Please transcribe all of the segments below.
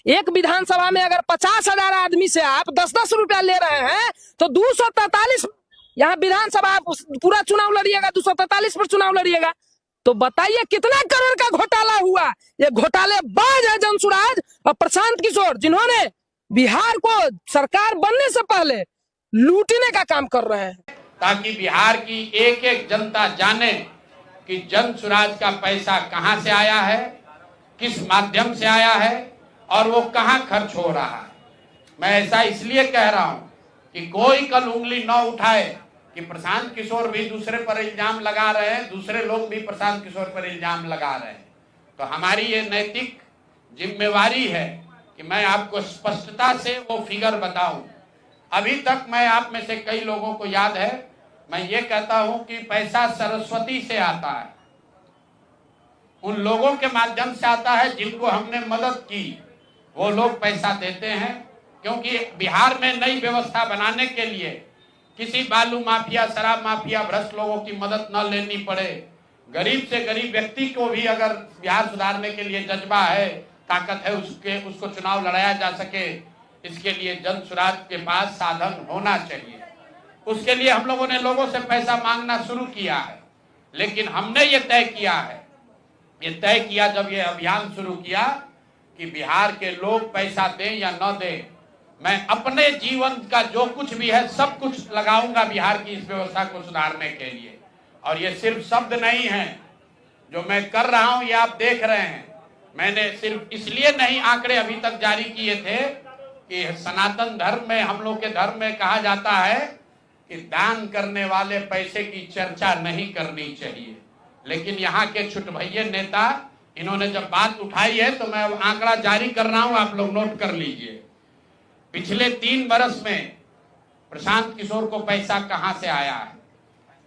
एक विधानसभा में अगर 50,000 आदमी से आप 10-10 रुपया ले रहे हैं तो 243 यहाँ विधानसभा पूरा चुनाव लड़िएगा, 243 पर चुनाव लड़िएगा। तो बताइए कितना करोड़ का घोटाला हुआ। ये घोटालेबाज है जनसुराज और प्रशांत किशोर, जिन्होंने बिहार को सरकार बनने से पहले लूटने का काम कर रहे हैं, ताकि बिहार की एक एक जनता जाने कि जनसुराज का पैसा कहां से आया है, किस माध्यम से आया है और वो कहां खर्च हो रहा है। मैं ऐसा इसलिए कह रहा हूं कि कोई कल उंगली न उठाए कि प्रशांत किशोर भी दूसरे पर इल्जाम लगा रहे हैं, दूसरे लोग भी प्रशांत किशोर पर इल्जाम लगा रहे हैं। तो हमारी ये नैतिक जिम्मेवारी है कि मैं आपको स्पष्टता से वो फिगर बताऊं। अभी तक मैं आप में से कई लोगों को याद है, मैं ये कहता हूं कि पैसा सरस्वती से आता है, उन लोगों के माध्यम से आता है जिनको हमने मदद की, वो लोग पैसा देते हैं। क्योंकि बिहार में नई व्यवस्था बनाने के लिए किसी बालू माफिया, शराब माफिया, भ्रष्ट लोगों की मदद न लेनी पड़े, गरीब से गरीब व्यक्ति को भी अगर बिहार सुधारने के लिए जज्बा है, ताकत है, उसको चुनाव लड़ाया जा सके, इसके लिए जनसुराज के पास साधन होना चाहिए। उसके लिए हम लोगों ने लोगों से पैसा मांगना शुरू किया है, लेकिन हमने ये तय किया जब ये अभियान शुरू किया कि बिहार के लोग पैसा दें या न दें, मैं अपने जीवन का जो कुछ भी है सब कुछ लगाऊंगा बिहार की इस व्यवस्था को सुधारने के लिए। और ये सिर्फ शब्द नहीं है जो मैं कर रहा हूं, ये आप देख रहे हैं। मैंने सिर्फ इसलिए नहीं आंकड़े अभी तक जारी किए थे कि सनातन धर्म में, हम लोग के धर्म में कहा जाता है कि दान करने वाले पैसे की चर्चा नहीं करनी चाहिए। लेकिन यहाँ के छुटभैये नेता, इन्होंने जब बात उठाई है तो मैं आंकड़ा जारी कर रहा हूं, आप लोग नोट कर लीजिए। पिछले 3 बरस में प्रशांत किशोर को पैसा कहां से आया है?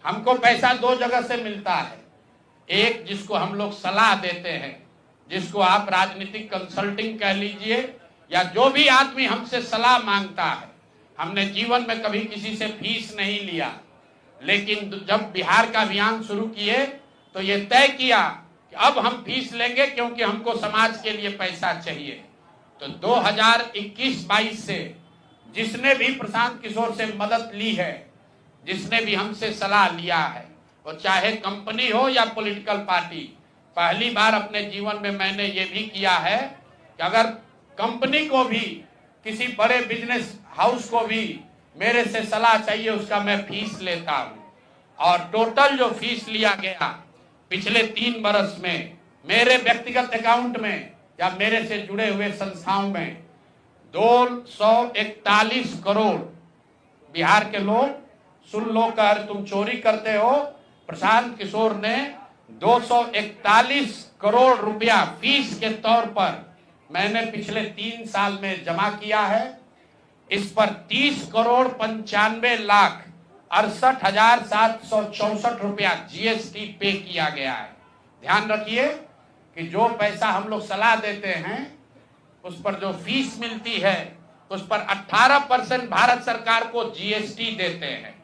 हमको पैसा 2 जगह से मिलता है। एक, जिसको हम लोग सलाह देते हैं, जिसको आप राजनीतिक कंसल्टिंग कह लीजिए, या जो भी आदमी हमसे सलाह मांगता है। हमने जीवन में कभी किसी से फीस नहीं लिया, लेकिन जब बिहार का अभियान शुरू किए तो ये तय किया कि अब हम फीस लेंगे, क्योंकि हमको समाज के लिए पैसा चाहिए। तो 2021-22 से जिसने भी प्रशांत किशोर से मदद ली है, जिसने भी हमसे सलाह लिया है, वो चाहे कंपनी हो या पॉलिटिकल पार्टी, पहली बार अपने जीवन में मैंने ये भी किया है कि अगर कंपनी को भी, किसी बड़े बिजनेस हाउस को भी मेरे से सलाह चाहिए, उसका मैं फीस लेता हूं। और टोटल जो फीस लिया गया पिछले 3 बरस में मेरे व्यक्तिगत अकाउंट में या मेरे से जुड़े हुए संस्थाओं में 241 करोड़। बिहार के लोग सुन लो, कर तुम चोरी करते हो, प्रशांत किशोर ने 241 करोड़ रुपया फीस के तौर पर मैंने पिछले 3 साल में जमा किया है। इस पर 30 करोड़ 95 लाख 68,764 रुपया जीएसटी पे किया गया है। ध्यान रखिए कि जो पैसा हम लोग सलाह देते हैं, उस पर जो फीस मिलती है, उस पर 18% भारत सरकार को जीएसटी देते हैं।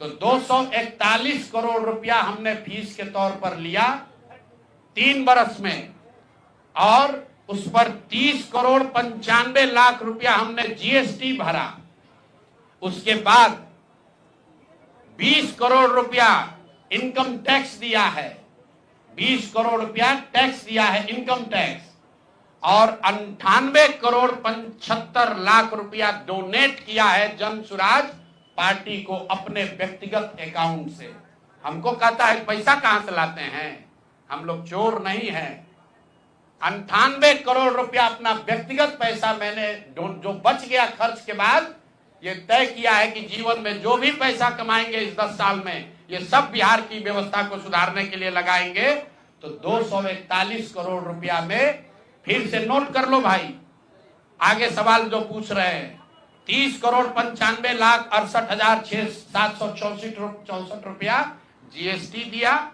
तो 241 करोड़ रुपया हमने फीस के तौर पर लिया 3 बरस में, और उस पर 30 करोड़ 95 लाख रुपया हमने जीएसटी भरा। उसके बाद 20 करोड़ रुपया इनकम टैक्स दिया है, 20 करोड़ रुपया टैक्स दिया है, इनकम टैक्स, और 98 करोड़ 75 लाख रुपया डोनेट किया है जनसुराज पार्टी को अपने व्यक्तिगत अकाउंट से। हमको कहता है पैसा कहां से लाते हैं, हम लोग चोर नहीं हैं। 98 करोड़ रुपया अपना व्यक्तिगत पैसा मैंने जो बच गया खर्च के बाद ये तय किया है कि जीवन में जो भी पैसा कमाएंगे इस 10 साल में, ये सब बिहार की व्यवस्था को सुधारने के लिए लगाएंगे। तो 241 करोड़ रुपया में, फिर से नोट कर लो भाई, आगे सवाल जो पूछ रहे हैं, 30 करोड़ 95 लाख 68,764 रुपया जीएसटी दिया,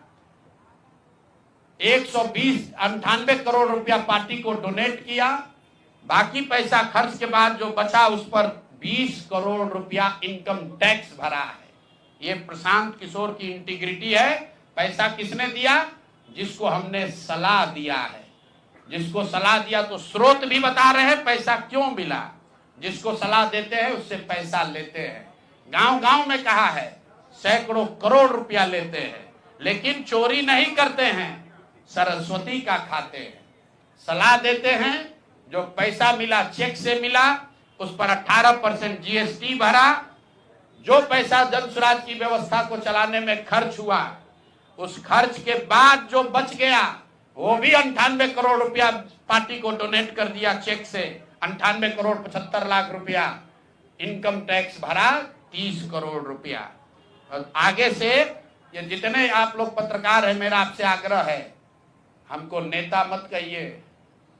198 करोड़ रुपया पार्टी को डोनेट किया, बाकी पैसा खर्च के बाद जो बचा उस पर 20 करोड़ रुपया इनकम टैक्स भरा है। ये प्रशांत किशोर की इंटीग्रिटी है। पैसा किसने दिया? जिसको हमने सलाह दिया है, जिसको सलाह दिया तो स्रोत भी बता रहे हैं पैसा क्यों मिला, जिसको सलाह देते हैं उससे पैसा लेते हैं। गांव गांव में कहा है सैकड़ों करोड़ रुपया लेते हैं, लेकिन चोरी नहीं करते हैं, सरस्वती का खाते हैं। सलाह देते हैं, जो पैसा मिला चेक से मिला उस पर 18% जीएसटी भरा, जो पैसा जन स्वराज की व्यवस्था को चलाने में खर्च हुआ उस खर्च के बाद जो बच गया वो भी 98 करोड़ रुपया पार्टी को डोनेट कर दिया चेक से। 98 करोड़ 75 लाख रुपया। इनकम टैक्स भरा 30 करोड़ रुपया। और आगे से ये जितने आप लोग पत्रकार हैं, मेरा आपसे आग्रह है, हमको नेता मत कहिए।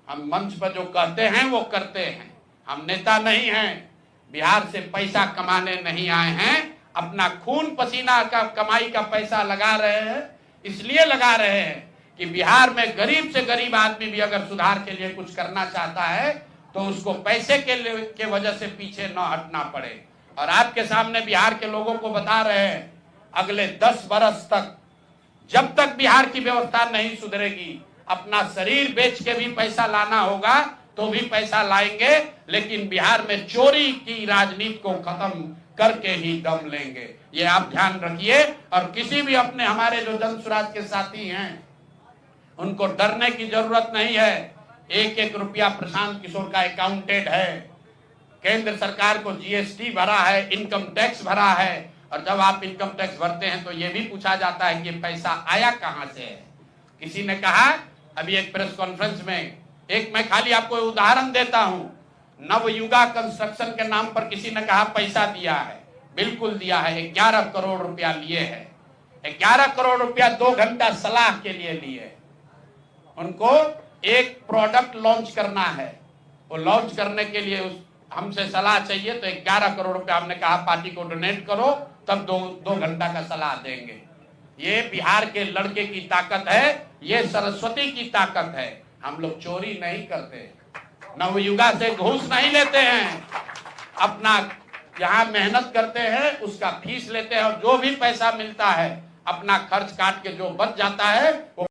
हम मंच पर जो कहते हैं वो करते हैं, हम नेता नहीं हैं। बिहार से पैसा कमाने नहीं आए हैं, अपना खून पसीना का कमाई का पैसा लगा रहे हैं। इसलिए लगा रहे हैं कि बिहार में गरीब से गरीब आदमी भी अगर सुधार के लिए कुछ करना चाहता है तो उसको पैसे के वजह से पीछे न हटना पड़े। और आपके सामने बिहार के लोगों को बता रहे हैं, अगले 10 बरस तक जब तक बिहार की व्यवस्था नहीं सुधरेगी, अपना शरीर बेच के भी पैसा लाना होगा तो भी पैसा लाएंगे, लेकिन बिहार में चोरी की राजनीति को खत्म करके ही दम लेंगे। ये आप ध्यान रखिए। और किसी भी अपने हमारे जो जन स्वराज के साथी हैं उनको डरने की जरूरत नहीं है। एक एक रुपया प्रशांत किशोर का अकाउंटेड है। केंद्र सरकार को जीएसटी भरा है, इनकम टैक्स भरा है। और जब आप इनकम टैक्स भरते हैं तो ये भी पूछा जाता है कि पैसा आया कहां से है। किसी ने कहा अभी एक प्रेस कॉन्फ्रेंस में, एक मैं खाली आपको उदाहरण देता हूं, नवयुगा कंस्ट्रक्शन के नाम पर किसी ने कहा पैसा दिया है। बिल्कुल दिया है, 11 करोड़ रुपया लिए है। 11 करोड़ रुपया 2 घंटा सलाह के लिए लिए। उनको एक प्रोडक्ट लॉन्च करना है, वो लॉन्च करने के लिए हमसे सलाह चाहिए, तो 11 करोड़ रुपया हमने कहा पार्टी को डोनेट करो, तब 2 घंटा का सलाह देंगे। ये बिहार के लड़के की ताकत है, ये सरस्वती की ताकत है। हम लोग चोरी नहीं करते, नवयुगा से घूस नहीं लेते हैं, अपना यहाँ मेहनत करते हैं, उसका फीस लेते हैं और जो भी पैसा मिलता है अपना खर्च काट के जो बच जाता है वो